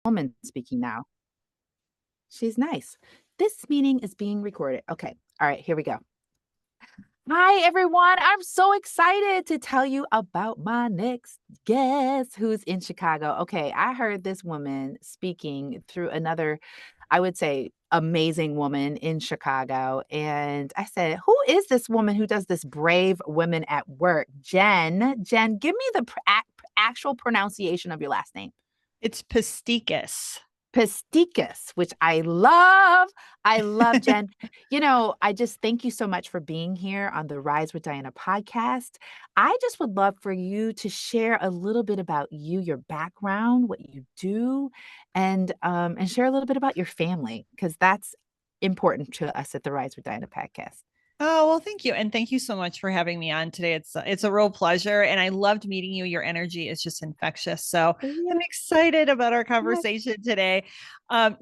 Woman speaking now. She's nice. This meeting is being recorded. Okay. All right, here we go. Hi, everyone. I'm so excited to tell you about my next guest who's in Chicago. Okay, I heard this woman speaking through another, I would say, amazing woman in Chicago. And I said, who is this woman who does this brave women at work? Jen, give me the actual pronunciation of your last name. It's Pestikas. Pestikas, which I love. I love Jen. I just thank you so much for being here on the Rise with Diana podcast. I just would love for you to share a little bit about you, your background, what you do, and share a little bit about your family because that's important to us at the Rise with Diana podcast. Oh, well, thank you. And thank you so much for having me on today. It's a real pleasure. And I loved meeting you. Your energy is just infectious. So I'm Yeah, excited about our yeah, conversation today.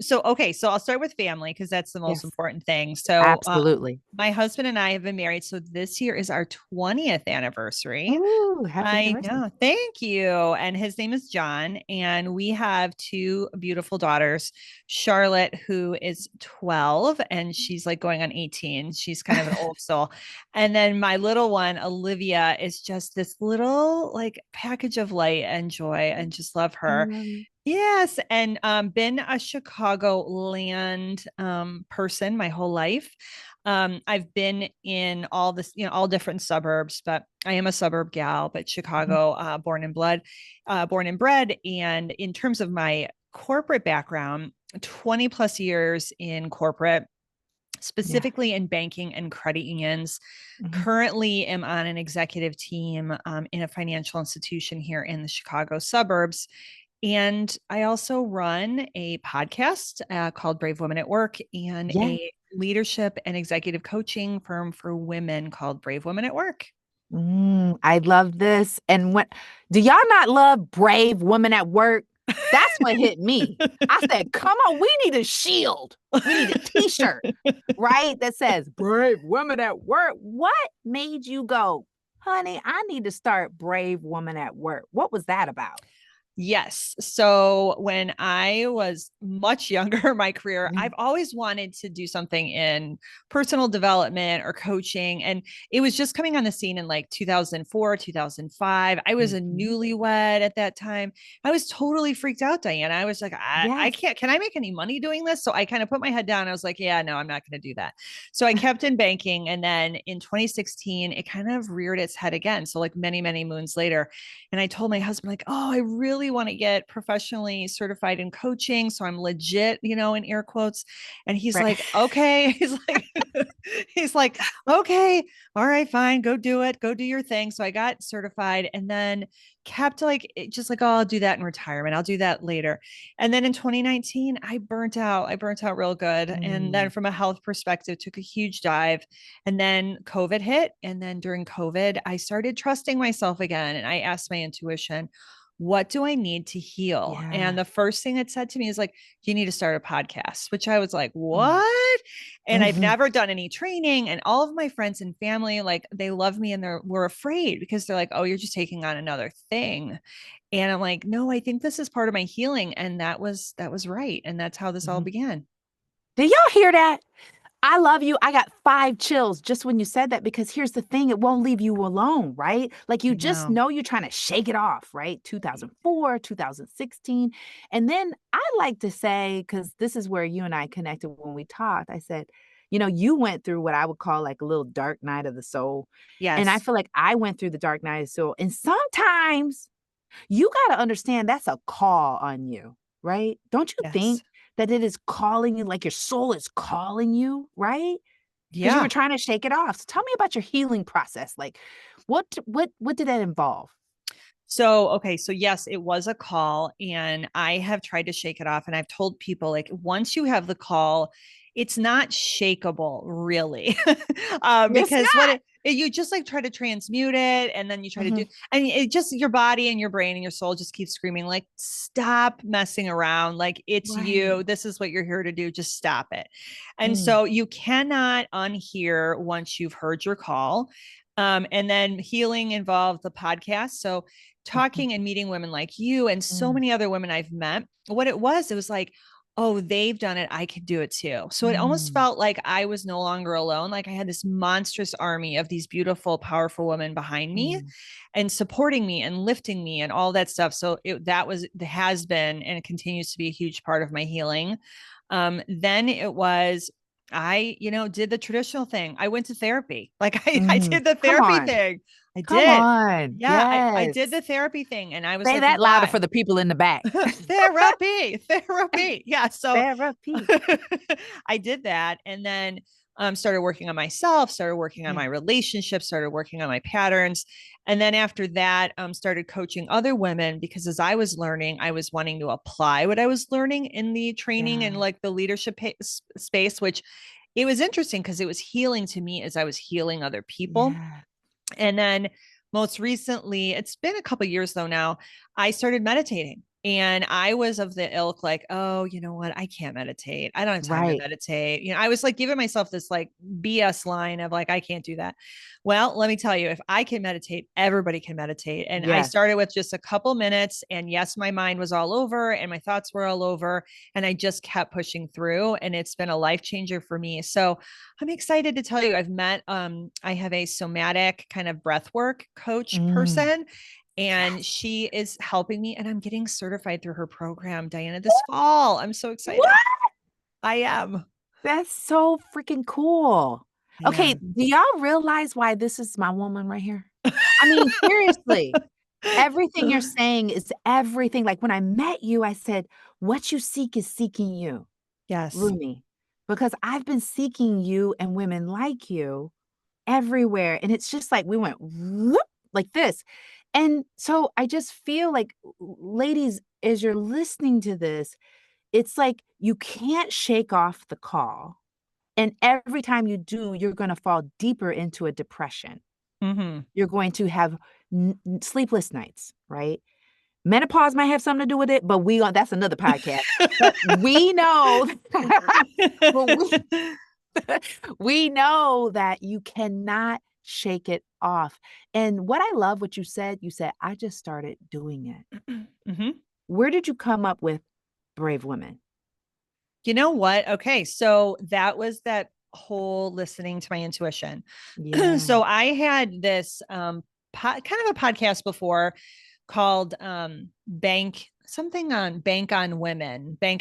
So I'll start with family because that's the most yes, important thing. absolutely. My husband and I have been married. So this year is our 20th anniversary. Ooh, happy I anniversary. know. Thank you. And his name is John. And we have two beautiful daughters, Charlotte, who is 12, and she's like going on 18. She's kind of an old soul. And then my little one, Olivia, is just this little like package of light and joy and just love I her. love you. Yes, and been a Chicagoland person my whole life. I've been in all this, all different suburbs, but I am a suburb gal, but Mhm. Chicago, born and bred. And in terms of my corporate background, 20 plus years in corporate, Yeah. specifically in banking and credit unions. Mhm. Currently am on an executive team in a financial institution here in the Chicago suburbs. And I also run a podcast called Brave Women at Work and Yeah. a leadership and executive coaching firm for women called Brave Women at Work. I love this. And what do y'all not love brave women at work? That's what hit me. I said, come on, we need a shield. We need a t-shirt, right? That says brave women at work. What made you go, honey, I need to start brave woman at work? What was that about? Yes. So when I was much younger in my career, Yeah. I've always wanted to do something in personal development or coaching. And it was just coming on the scene in like 2004, 2005. I was a Mhm. newlywed at that time. I was totally freaked out, Diana. I was like, I Yes. can't, can I make any money doing this? So I kind of put my head down. I was like, yeah, no, I'm not going to do that. So I kept in banking. And then in 2016, it kind of reared its head again. So like many, many moons later, and I told my husband, like, oh, I really want to get professionally certified in coaching. So I'm legit, in air quotes. And he's Right. like, okay. He's like, okay, all right, fine, go do it. Go do your thing. So I got certified and then kept like, just like, oh, I'll do that in retirement. I'll do that later. And then in 2019, I burnt out. I burnt out real good. And then Mm. from a health perspective, took a huge dive. And then COVID hit. And then during COVID, I started trusting myself again. And I asked my intuition, what do I need to heal? And Yeah. the first thing it said to me is like, you need to start a podcast, which I was like, Mm. what? And I've Mhm. never done any training. And all of my friends and family, like they love me and we're afraid because they're like, oh, you're just taking on another thing. And I'm like, no, I think this is part of my healing. And that was right. And that's how this all Mhm. began. Did y'all hear that? I love you. I got 5 chills just when you said that because here's the thing, it won't leave you alone, right? Like you I just know. know you're trying to shake it off, right? 2004, 2016. And then I like to say, because this is where you and I connected when we talked, I said, you went through what I would call like a little dark night of the soul. And I Yes. feel like I went through the dark night of the soul. And sometimes you got to understand that's a call on you, right? Don't you Yes. think that it is calling you, like your soul is calling you, right? Because you were Yeah. trying to shake it off. So tell me about your healing process. Like, what did that involve? So, okay. So, yes, it was a call, and I have tried to shake it off. And I've told people, like, once you have the call, it's not shakable, really. It's Because not. you just like try to transmute it, and then you try to do, Mhm. and it just your body and your brain and your soul just keeps screaming, like, stop messing around. Like, it's Right. you. This is what you're here to do. Just stop it. And Mm. so, you cannot unhear once you've heard your call. And then healing involved the podcast. So, Mhm. talking and meeting women like you and so Mm, many other women I've met, what it was like, oh, they've done it. I could do it too. So it almost mm, felt like I was no longer alone. Like I had this monstrous army of these beautiful, powerful women behind me mm. and supporting me and lifting me and all that stuff. So has been and it continues to be a huge part of my healing. Then it was did the traditional thing. I went to therapy. Like I Mm. did the Come therapy on. thing. I Come did. on. Yeah, I did Yes. the therapy thing and I was Say like, that louder for why? the people in the back. Therapy. Yeah. So Therapy. I did that and then started working on myself, started working on Yeah. my relationships, started working on my patterns. And then after that, started coaching other women because as I was learning, I was wanting to apply what I was learning in the training and Yeah. like the leadership space, which it was interesting because it was healing to me as I was healing other people. Yeah. And then most recently, it's been a couple years though now, I started meditating. And I was of the ilk, like, oh, you know what? I can't meditate. I don't have time to Right. meditate. I was like giving myself this like BS line of like, I can't do that. Well, let me tell you, if I can meditate, everybody can meditate. And I Yes. started with just a couple minutes. And yes, my mind was all over and my thoughts were all over. And I just kept pushing through. And it's been a life changer for me. So I'm excited to tell you I have a somatic kind of breath work coach Mm. person and Yes. she is helping me and I'm getting certified through her program, Diana, this fall. I'm so excited. What? I am. That's so freaking cool. Okay, Yeah. do y'all realize why this is my woman right here? I mean, seriously, everything you're saying is everything. Like when I met you, I said, "What you seek is seeking you." Yes. Rumi, because I've been seeking you and women like you everywhere, and it's just like we went whoop like this. And so I just feel like, ladies, as you're listening to this, it's like you can't shake off the call. And every time you do, you're gonna fall deeper into a depression. Mm-hmm. You're going to have sleepless nights, right? Menopause might have something to do with it, but that's another podcast. But we know, but we know that you cannot shake it off. And what I love what you said, I just started doing it. Mm-hmm. Where did you come up with brave women? You know what? Okay. So that was that whole listening to my intuition. Yeah. So I had this kind of a podcast before called Bank on Women, Bank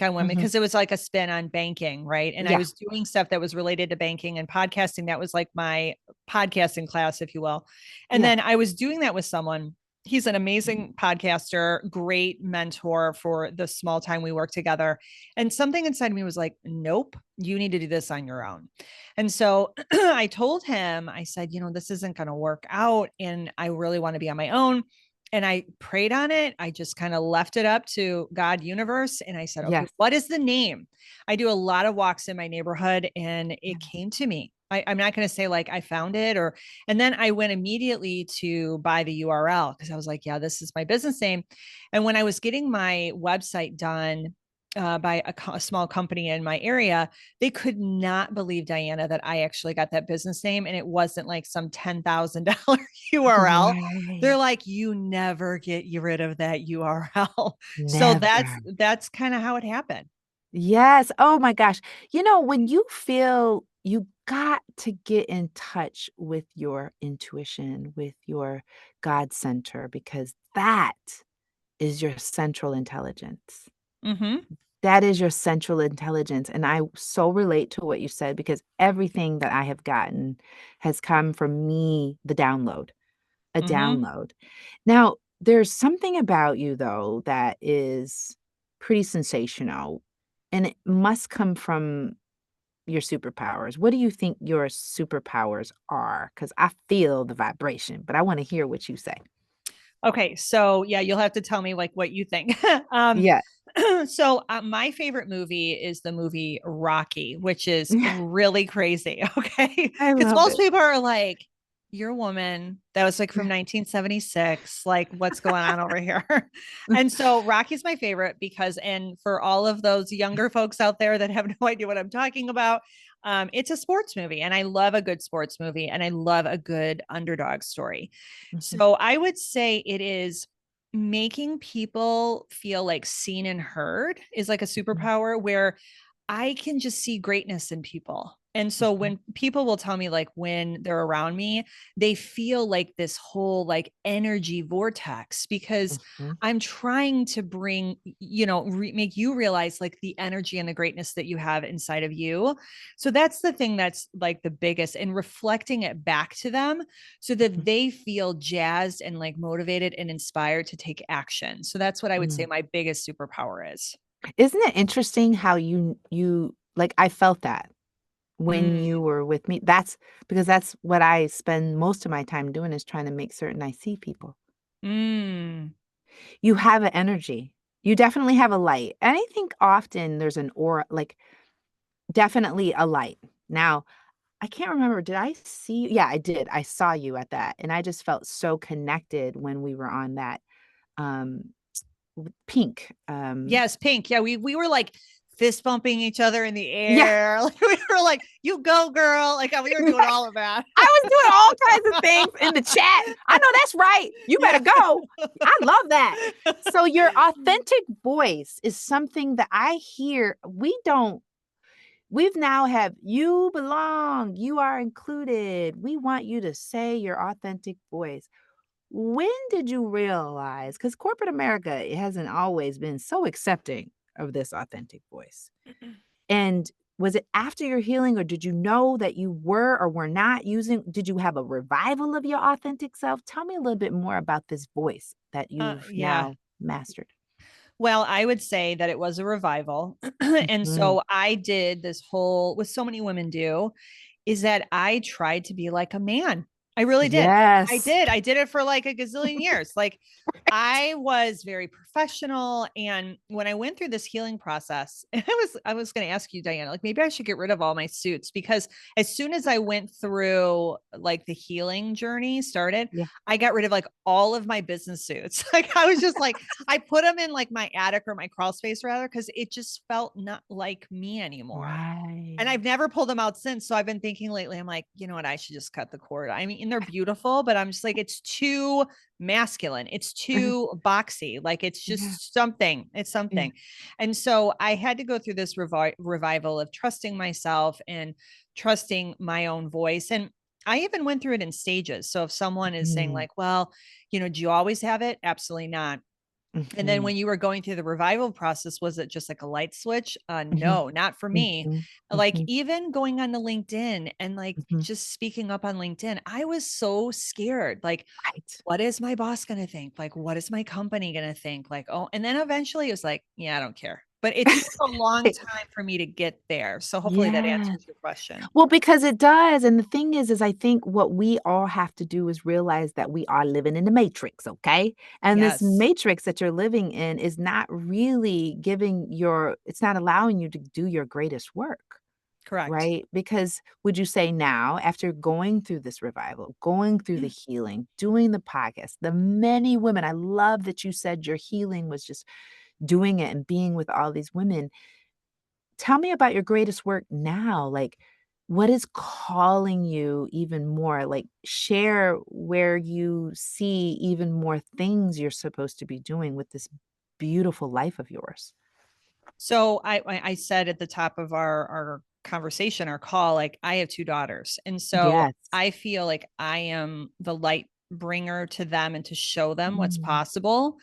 on Women, Mhm. because it was like a spin on banking, right? And I Yeah. was doing stuff that was related to banking and podcasting. That was like my podcasting class, if you will. And Yeah. then I was doing that with someone. He's an amazing podcaster, great mentor for the small time we worked together. And something inside me was like, nope, you need to do this on your own. And so I told him, I said, this isn't going to work out. And I really want to be on my own. And I prayed on it. I just kind of left it up to God, universe. And I said, okay, Yes. what is the name? I do a lot of walks in my neighborhood and Yeah. it came to me. I'm not going to say like I found it and then I went immediately to buy the URL because I was like, yeah, this is my business name. And when I was getting my website done, by a small company in my area, they could not believe, Diana, that I actually got that business name and it wasn't like some $10,000 URL. They're Right. like, you never get rid of that URL. So Never. that's kind of how it happened. Yes. Oh my gosh. When you feel you got to get in touch with your intuition, with your God center, because that is your central intelligence. Mm-hmm. That is your central intelligence. And I so relate to what you said because everything that I have gotten has come from me, the download, a Mm-hmm. download. Now, there's something about you, though, that is pretty sensational, and it must come from your superpowers. What do you think your superpowers are? Because I feel the vibration, but I want to hear what you say. Okay, so yeah, you'll have to tell me like what you think. um, Yeah. so my favorite movie is the movie Rocky, which is really crazy. Okay, I because love most it. people are like, "You're a woman." That was like from 1976. Like, what's going on over here? And so Rocky's my favorite because, and for all of those younger folks out there that have no idea what I'm talking about, it's a sports movie, and I love a good sports movie, and I love a good underdog story. Mhm. So I would say it is. making people feel like seen and heard is like a Mhm, superpower where I can just see greatness in people. And so mhm, when people will tell me like when they're around me, they feel like this whole like energy vortex because mhm, I'm trying to bring, make you realize like the energy and the greatness that you have inside of you. So that's the thing that's like the biggest, and reflecting it back to them so that mhm, they feel jazzed and like motivated and inspired to take action. So that's what I would say mm. my biggest superpower is. Isn't it interesting how you like, I felt that when Mm, you were with me. That's because that's what I spend most of my time doing is trying to make certain I see people. mm. You have an energy. You definitely have a light, and I think often there's an aura, like, definitely a light. Now, I can't remember, did I see you? Yeah, I did. I saw you at that, and I just felt so connected when we were on that, um, Pink, Yes, pink. Yeah, we were like fist bumping each other in the yeah. air. Like we were like, "You go, girl!" Like we were doing all of that. I was doing all kinds of things in the chat. I know that's right. You better Yeah. go. I love that. So your authentic voice is something that I hear we've now have "You belong, you are included. We want you to say your authentic voice." When did you realize? Because corporate America, it hasn't always been so accepting of this authentic voice. And was it after your healing, or did you know that you were or were not using did you have a revival of your authentic self? Tell me a little bit more about this voice that you've Yeah. now mastered. Well, I would say that it was a revival. And Mhm. so I did this whole, what so many women do, is that I tried to be like a man. I really did. I Yes. did. I did it for like a gazillion years. Like I was very professional. And when I went through this healing process, and I was going to ask you, Diana, like maybe I should get rid of all my suits because as soon as I went through like the healing journey started, Yeah. I got rid of like all of my business suits. Like I was just like, I put them in like my attic or my crawl space rather, because it just felt not like me anymore. And Right. I've never pulled them out since. So I've been thinking lately, I'm like, you know what? I should just cut the cord. I mean, and they're beautiful, but I'm just like, it's too masculine. It's Uh-huh. too boxy. Like it's Yeah. just something. It's Yeah. something. And so I had to go through this revival of trusting myself and trusting my own voice. And I even went through it in stages. So if someone is saying, Mhm. like, well, do you always have it? Absolutely not. And then Mhm. when you were going through the revival process, was it just like a light switch? Mhm. No, not for me. Mhm. Like Mhm. even going on to LinkedIn and like Mhm. just speaking up on LinkedIn, I was so scared. Like, Right. what is my boss going to think? Like, what is my company going to think? Like, oh, and then eventually it was like, yeah, I don't care. But it took a long time for me to get there. So hopefully that Yes. answers your question. Well, because it does, and the thing is I think what we all have to do is realize that we are living in the matrix, okay? And this Yes, matrix that you're living in is not really giving your it's not allowing you to do your greatest work, correct. right? Because would you say now, after going through this revival, going through the healing, doing the podcast, the many women, I love that you said your healing was just doing it and being with all these women. Tell me about your greatest work now, like, what is calling you even more? Like, share where you see even more things you're supposed to be doing with this beautiful life of yours. So I said at the top of our conversation, our call, like I have two daughters. And so Yes. I feel like I am the light bringer to them and to show them what's Mm, possible.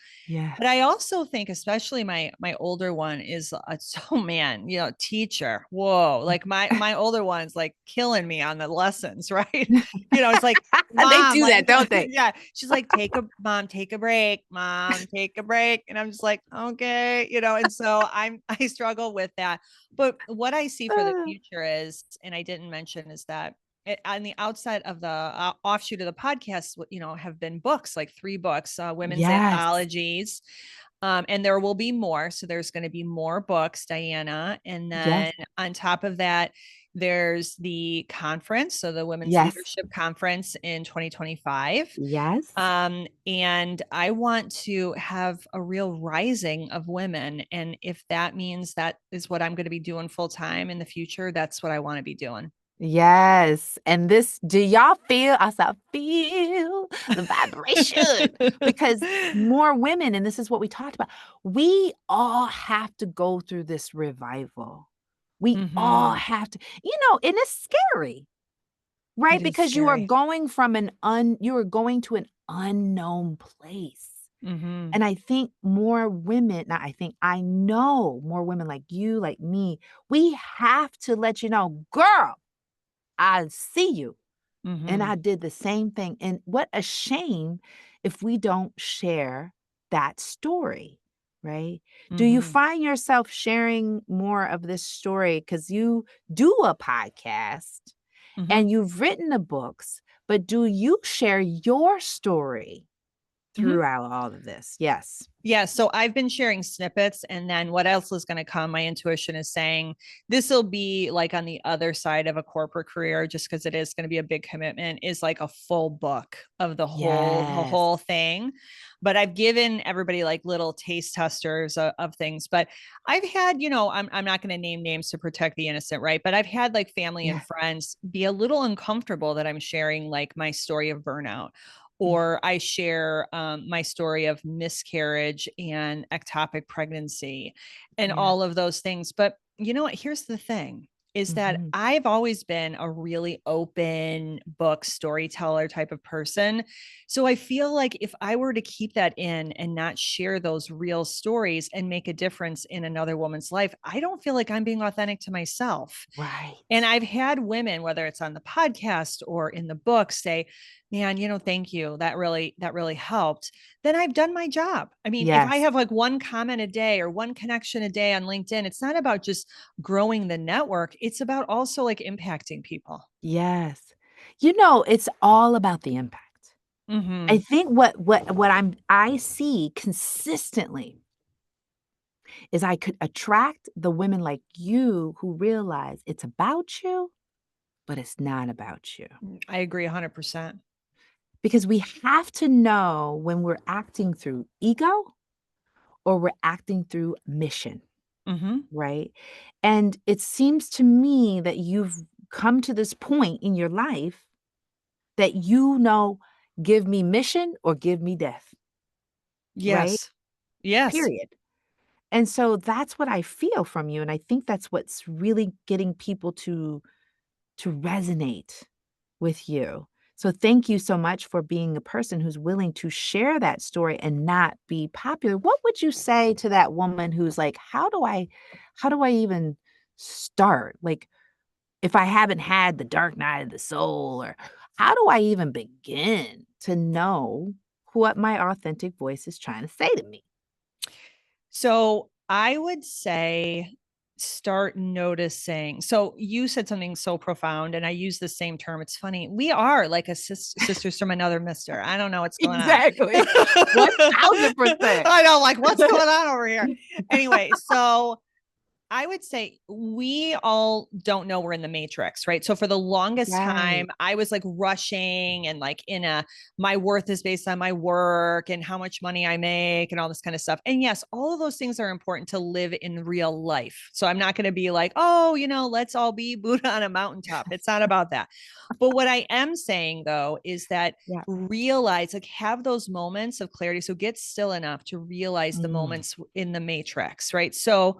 But I yes. also think, especially my older one is so man, teacher. Whoa, like my older one's like killing me on the lessons, right? It's like They mom, do that, like don't they? yeah, she's like take a break, mom, take a break, and I'm just like okay, and so I struggle with that. But what I see for the Uh, future is, and I didn't mention, is that on the outside of the offshoot of the podcast, have been books, like 3 books, women's yes. anthologies. And there will be more. So there's going to be more books, Diana. And Yes. then on top of that, there's the conference. So the Women's Yes. Leadership Conference in 2025. Yes. And I want to have a real rising of women. And if that means that is what I'm going to be doing full time in the future, that's what I want to be doing. Yes. And this, do y'all feel? I said, feel the vibration because more women, and this is what we talked about, we all have to go through this revival. We all Mm-hmm. have to, and it's scary, It right? is Because you are scary. going from you are going to an unknown place. Mm-hmm. And I think more women, not I think, I know more women like you, like me, we have to let you know, girl, I see you. And Mm-hmm. I did the same thing. And what a shame if we don't share that story, right? Do you Mm-hmm. find yourself sharing more of this story? Because you do a podcast Mm-hmm. and you've written the books, but do you share your story Mm-hmm. throughout all of this? Yes. Yeah, so I've been sharing snippets, and then what else is going to come? My intuition is saying this will be like on the other side of a corporate career, just because it is going to be a big commitment. Is like a full book of Yes. the whole thing. But I've given everybody like little taste testers of things. But I've had, I'm not going to name names to protect the innocent, right? But I've had like family and Yeah. friends be a little uncomfortable that I'm sharing like my story of burnout, Mm, or I share my story of miscarriage and ectopic pregnancy and yeah. all of those things. But you know what? Here's the thing is that Mhm. I've always been a really open book storyteller type of person. So I feel like if I were to keep that in and not share those real stories and make a difference in another woman's life, I don't feel like I'm being authentic to myself. And Right. I've had women, whether it's on the podcast or in the book, say, man, thank you. That really helped. Then I've done my job. I mean, if I Yes. have like one comment a day or one connection a day on LinkedIn, it's not about just growing the network. It's about also like impacting people. Yes. It's all about the impact. I Mm-hmm. think what I see consistently is I could attract the women like you who realize it's about you, but it's not about you. I agree 100%. Because we have to know when we're acting through ego or we're acting through mission, Mm-hmm. right? And it seems to me that you've come to this point in your life that give me mission or give me death, right? Yes. Yes. Period. And so that's what I feel from you, and I think that's what's really getting people to resonate with you. So thank you so much for being a person who's willing to share that story and not be popular. What would you say to that woman who's like, how do I even start? Like, if I haven't had the dark night of the soul, or how do I even begin to know what my authentic voice is trying to say to me? So I would say start noticing. So you said something so profound, and I use the same term. It's funny. We are like sisters from another mister. I don't know what's going on. Exactly. 1000%. I know, like, what's going on over here? Anyway, so I would say we all don't know we're in the matrix, right? So for the longest time, Right. I was like rushing and like my worth is based on my work and how much money I make and all this kind of stuff. And yes, all of those things are important to live in real life. So I'm not going to be like, oh, let's all be Buddha on a mountaintop. It's not about that. But what I am saying though is that Yeah. realize, like, have those moments of clarity. So get still enough to realize the Mm, moments in the matrix, right? So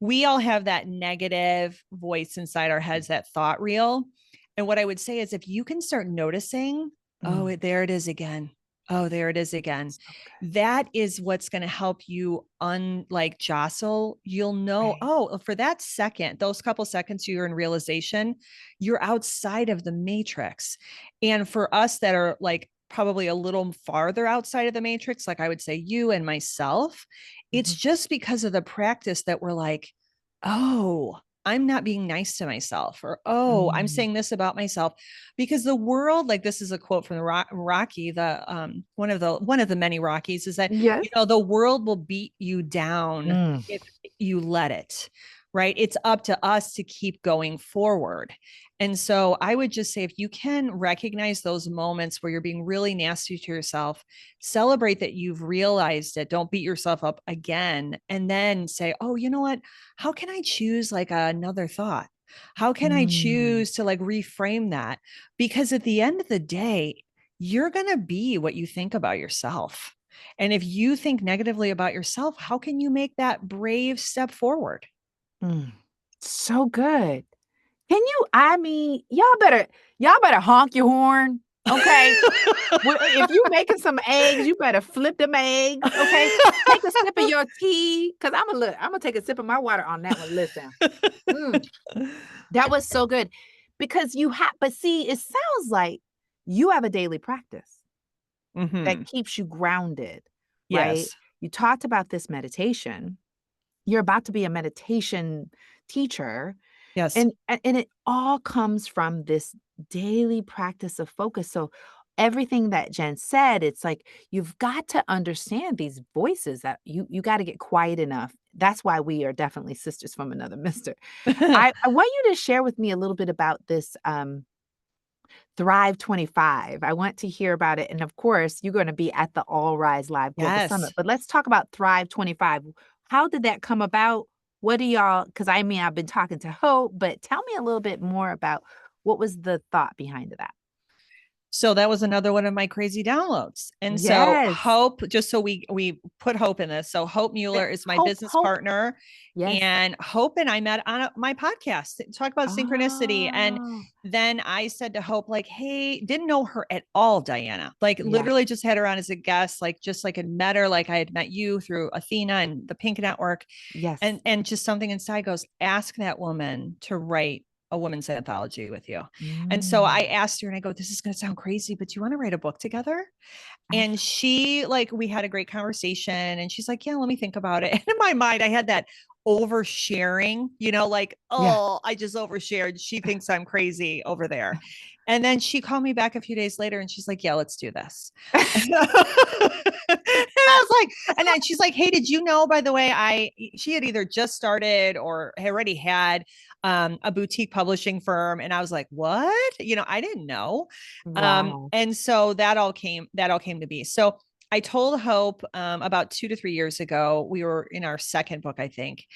we all have that negative voice inside our heads, that thought reel. And what I would say is if you can start noticing, mm. oh, there it is again. Oh, there it is again. So good. That is what's going to help you unlike jostle. You'll know, Right. oh, for that second, those couple seconds you're in realization, you're outside of the matrix. And for us that are like probably a little farther outside of the matrix, like I would say you and myself, it's Mhm. just because of the practice that we're like, oh, I'm not being nice to myself, or oh, I'm Mm. saying this about myself, because the world, like, this is a quote from the Rocky, the one of the many Rockies, is that Yes. the world will beat you down Mm. if you let it, right? It's up to us to keep going forward. And so I would just say, if you can recognize those moments where you're being really nasty to yourself, celebrate that you've realized it. Don't beat yourself up again. And then say, oh, you know what? How can I choose like another thought? How can I Mm, choose to like reframe that? Because at the end of the day, you're going to be what you think about yourself. And if you think negatively about yourself, how can you make that brave step forward? mm. So good. Can you I mean, y'all better honk your horn, okay? If you making some eggs, you better flip them eggs, okay? Take a sip of your tea, because Imma take a sip of my water on that one, listen. Mm, that was so good because but see, it sounds like you have a daily practice that Hmm. keeps you grounded, right? Yes. You talked about this meditation. You're about to be a meditation teacher, Yes. and it all comes from this daily practice of focus. So everything that Jen said, it's like you've got to understand these voices that you got to get quiet enough. That's why we are definitely sisters from another mister. I want you to share with me a little bit about this Thrive 25. I want to hear about it. And of course, you're going to be at the All Rise Live Global Yes. Summit. But let's talk about Thrive 25. How did that come about? What do y'all, because I mean, I've been talking to Hope, but tell me a little bit more about what was the thought behind that? So that was another one of my crazy downloads. And so Yes. Hope, just so we put Hope in this. So Hope Mueller is my Hope, business Hope. partner. Yes. And Hope and I met on my podcast to talk about synchronicity. And Oh, then I said to Hope, like, hey, didn't know her at all, Diana. Like yeah. literally just had her on as a guest, like just like had met her, like I had met you through Athena and the Pink Network. Yes. And just something inside goes, ask that woman to write a woman's anthology with you. And so I Mm, asked her and I go, this is going to sound crazy, but do you want to write a book together? And abs- she like, we had a great conversation and she's like, yeah, let me think about it. And in my mind, I had that oversharing, like, yeah. oh, I just overshared. She thinks I'm crazy over there. And then she called me back a few days later and she's like, yeah, let's do this. And I was like, and then she's like, hey, did you know, by the way, she had either just started or already had a boutique publishing firm. And I was like, what? I didn't know. Wow. And so that all came to be. So I told Hope about 2 to 3 years ago, we were in our second book, I think.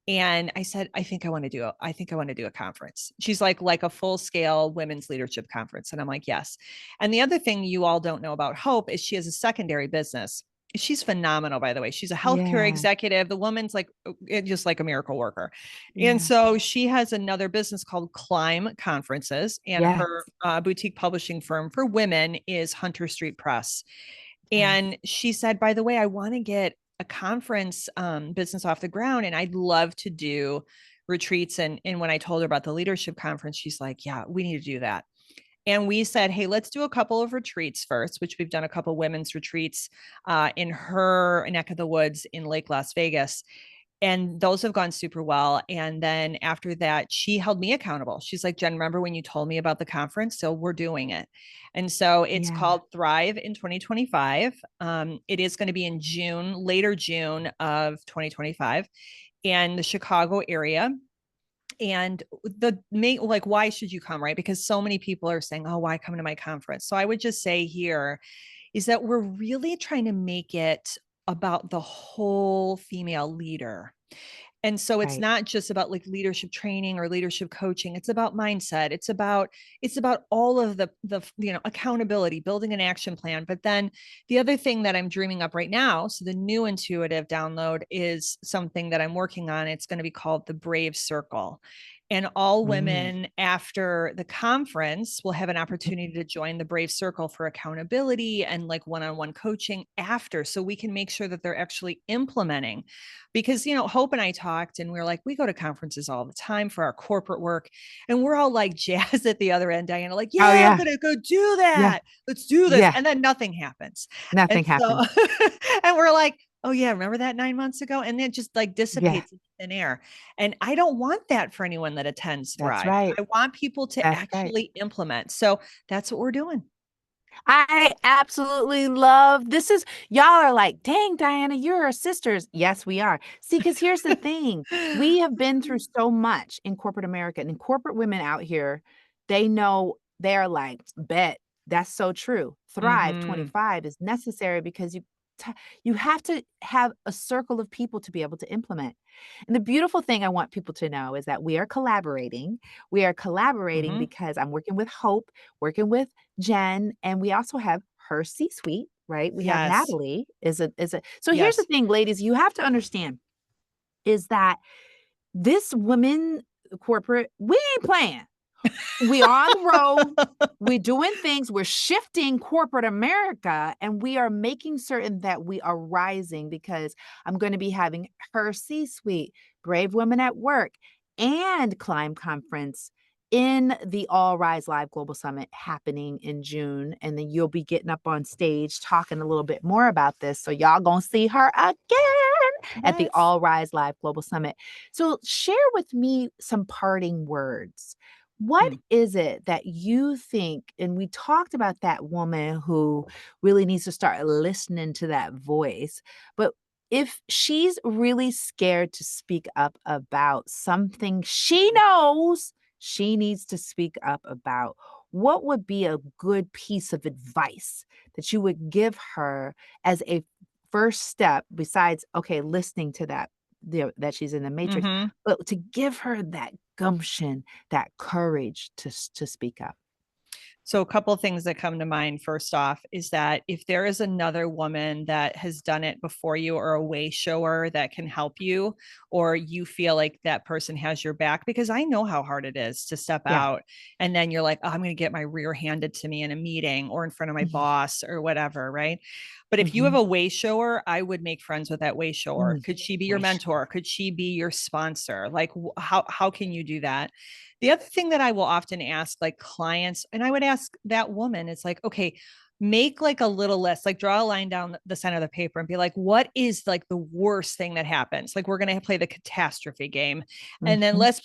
And I said, I think I want to do a conference. She's like a full scale women's leadership conference. And I'm like, yes. And the other thing you all don't know about Hope is she has a secondary business. She's phenomenal, by the way. She's a healthcare Yeah. executive. The woman's like just like a miracle worker. And Yeah. so she has another business called Climb Conferences, and Yes. her boutique publishing firm for women is Hunter Street Press. Yes. And she said, by the way, I want to get a conference business off the ground and I'd love to do retreats. And when I told her about the leadership conference, she's like, yeah, we need to do that. And we said, hey, let's do a couple of retreats first, which we've done a couple of women's retreats in her neck of the woods in Lake Las Vegas. And those have gone super well. And then after that, she held me accountable. She's like, Jen, remember when you told me about the conference? So we're doing it. And so it's Yeah. called Thrive in 2025. It is going to be in June, later June of 2025, and the Chicago area. And the main, like, why should you come, right? Because so many people are saying, oh, why come to my conference? So I would just say here is that we're really trying to make it about the whole female leader. And so it's Right. not just about like leadership training or leadership coaching. It's about mindset. It's about all of the accountability, building an action plan. But then the other thing that I'm dreaming up right now, so the new intuitive download is something that I'm working on. It's going to be called the Brave Circle. And all Mm. women after the conference will have an opportunity to join the Brave Circle for accountability and like one-on-one coaching after, so we can make sure that they're actually implementing. Because Hope and I talked and we are like, we go to conferences all the time for our corporate work and we're all like jazzed at the other end, Diana, like, Oh, yeah, I'm yeah. gonna go do Yeah. that, let's do this, Yeah. and then nothing happens. And Nothing so happens. and we're like, oh yeah, remember that 9 months ago, and it just like Yeah. dissipates in thin air. And I don't want that for anyone that attends That's Thrive. right. I want people to That's right. actually implement. So that's what we're doing. I absolutely love this is y'all are like, dang, Diana, you're our sisters. Yes, we are. See, because here's the thing. We have been through so much in corporate America and corporate women out here, they know they're like, bet that's so true. Thrive Mm-hmm. 25 is necessary because you have to have a circle of people to be able to implement. And the beautiful thing I want people to know is that we are collaborating. We are collaborating Mhm. because I'm working with Hope, working with Jen, and we also have her C-suite, right? We have Yes. Natalie is a so here's the Yes. thing, ladies, you have to understand is that this women corporate, we ain't playing. We are on the road. We're doing things. We're shifting corporate America, and we are making certain that we are rising because I'm going to be having her C-suite, Brave Women at Work, and Climb Conference in the All Rise Live Global Summit happening in June. And then you'll be getting up on stage talking a little bit more about this. So y'all gonna see her again at the Yes. All Rise Live Global Summit. So share with me some parting words. What Hmm. is it that you think, and we talked about that woman who really needs to start listening to that voice, but if she's really scared to speak up about something she knows she needs to speak up about, what would be a good piece of advice that you would give her as a first step besides, okay, listening to that, that she's in the matrix, Mhm. but to give her that gumption, that courage to speak up? So, a couple of things that come to mind first off is that if there is another woman that has done it before you or a way shower that can help you, or you feel like that person has your back, because I know how hard it is to step Yeah. out and then you're like, oh, I'm going to get my rear handed to me in a meeting or in front of my Mhm, boss or whatever. Right. But if you have mhm. a way shower, I would make friends with that way shower. Mm, Could she be your way sure. mentor? Could she be your sponsor? Like, how can you do that? The other thing that I will often ask like clients, and I would ask that woman, it's like, okay, make like a little list, like draw a line down the center of the paper and be like, what is like the worst thing that happens? Like we're going to play the catastrophe game. And then Mhm. let's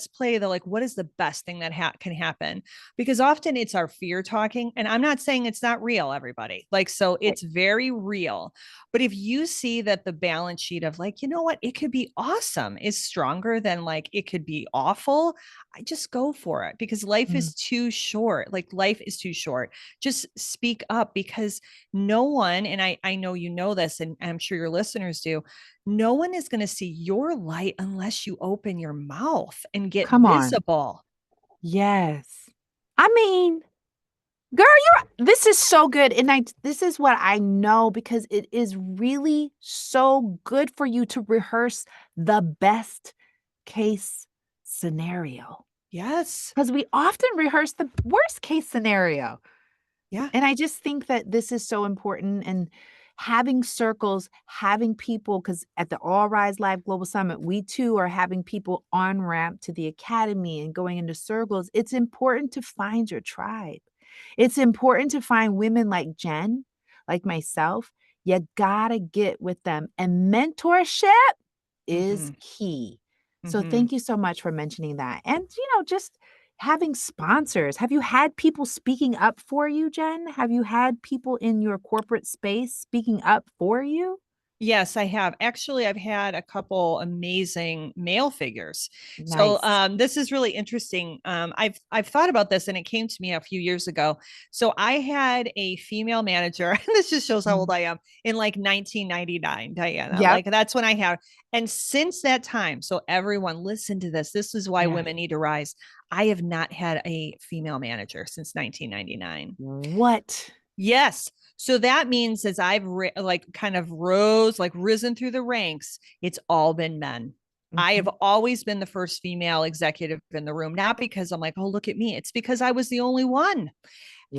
play the like, what is the best thing that can happen? Because often it's our fear talking. And I'm not saying it's not real, everybody. Like, so Right. it's very real. But if you see that the balance sheet of like, you know what, it could be awesome is stronger than like it could be awful, I just go for it because life Mm. is too short. Like life is too short. Just speak up because no one, and I know you know this, and I'm sure your listeners do, no one is going to see your light unless you open your mouth and get Come on. visible. Yes. I mean, girl, this is so good, and this is what I know because it is really so good for you to rehearse the best case scenario. Yes. Because we often rehearse the worst case scenario. Yeah. And I just think that this is so important, and having circles, having people, because at the All Rise Live Global Summit, we too are having people on ramp to the academy and going into circles. It's important to find your tribe. It's important to find women like Jen, like myself. You gotta get with them. And mentorship is Mm-hmm. key. So Mm-hmm. thank you so much for mentioning that. And, just having sponsors. Have you had people speaking up for you, Jen? Have you had people in your corporate space speaking up for you? Yes, I have. Actually, I've had a couple amazing male figures. So Nice. this is really interesting. I've thought about this, and it came to me a few years ago. So I had a female manager, and this just shows how old Mhm. I am, in like 1999, Diana. Yep. Like that's when I have. And since that time, so everyone listen to this. This is why Yeah. women need to rise. I have not had a female manager since 1999. What? Yes. So that means as like kind of risen through the ranks, it's all been men. I have Mhm. always been the first female executive in the room, not because I'm like, oh, look at me. It's because I was the only one.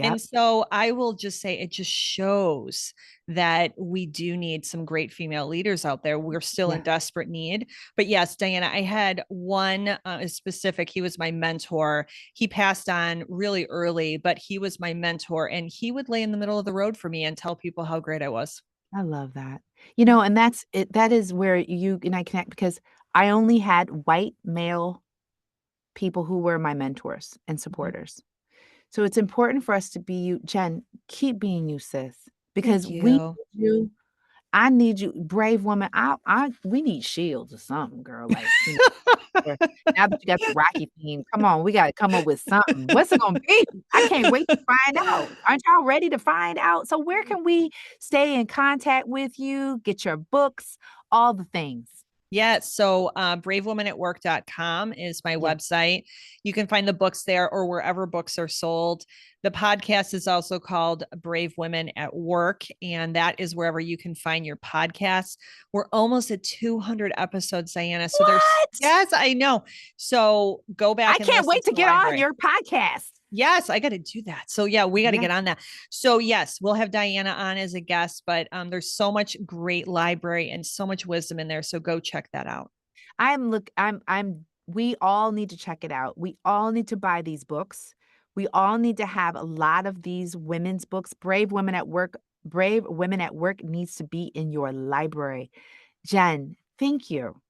And Yep. so I will just say it just shows that we do need some great female leaders out there. We're still Yeah. in desperate need. But yes, Diana, I had one specific, he was my mentor. He passed on really early, but he was my mentor and he would lay in the middle of the road for me and tell people how great I was. I love that. And that's it. That is where you and I connect because I only had white male people who were my mentors and Mhm. supporters. So it's important for us to be you. Jen, keep being you, sis, because Thank we you. need you. I need you, brave woman. We need shields or something, girl. Like, or now that you got the Rocky theme, come on, we gotta come up with something. What's it gonna be? I can't wait to find out. Aren't y'all ready to find out? So where can we stay in contact with you, get your books, all the things? Yeah. So bravewomanatwork.com is my Yeah. website. You can find the books there or wherever books are sold. The podcast is also called Brave Women at Work, and that is wherever you can find your podcasts. We're almost at 200 episodes, Diana. So What? yes, I know. So go I back and can't listen wait to to the get on library. your podcast. Yes, I got to do that. So yeah, we got to Yes. get on that. So yes, we'll have Diana on as a guest, but there's so much great library and so much wisdom in there. So go check that out. We all need to check it out. We all need to buy these books. We all need to have a lot of these women's books. Brave Women at Work needs to be in your library. Jen, thank you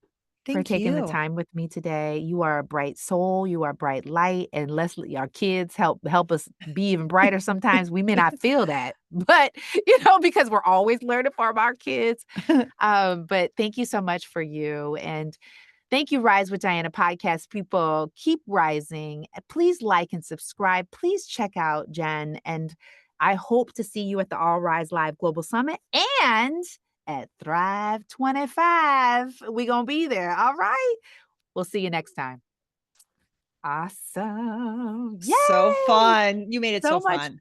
for Thank taking the you. time with me today. You are a bright soul, you are a bright light, and Leslie, our kids help us be even brighter sometimes. We may not feel that, but because we're always learning from our kids. But thank you so much for you. And thank you, Rise with Diana podcast people. Keep rising. Please like and subscribe. Please check out Jen. And I hope to see you at the All Rise Live Global Summit and at Thrive 25. We're going to be there. All right. We'll see you next time. Awesome. So Yay. fun. You made it So so much fun.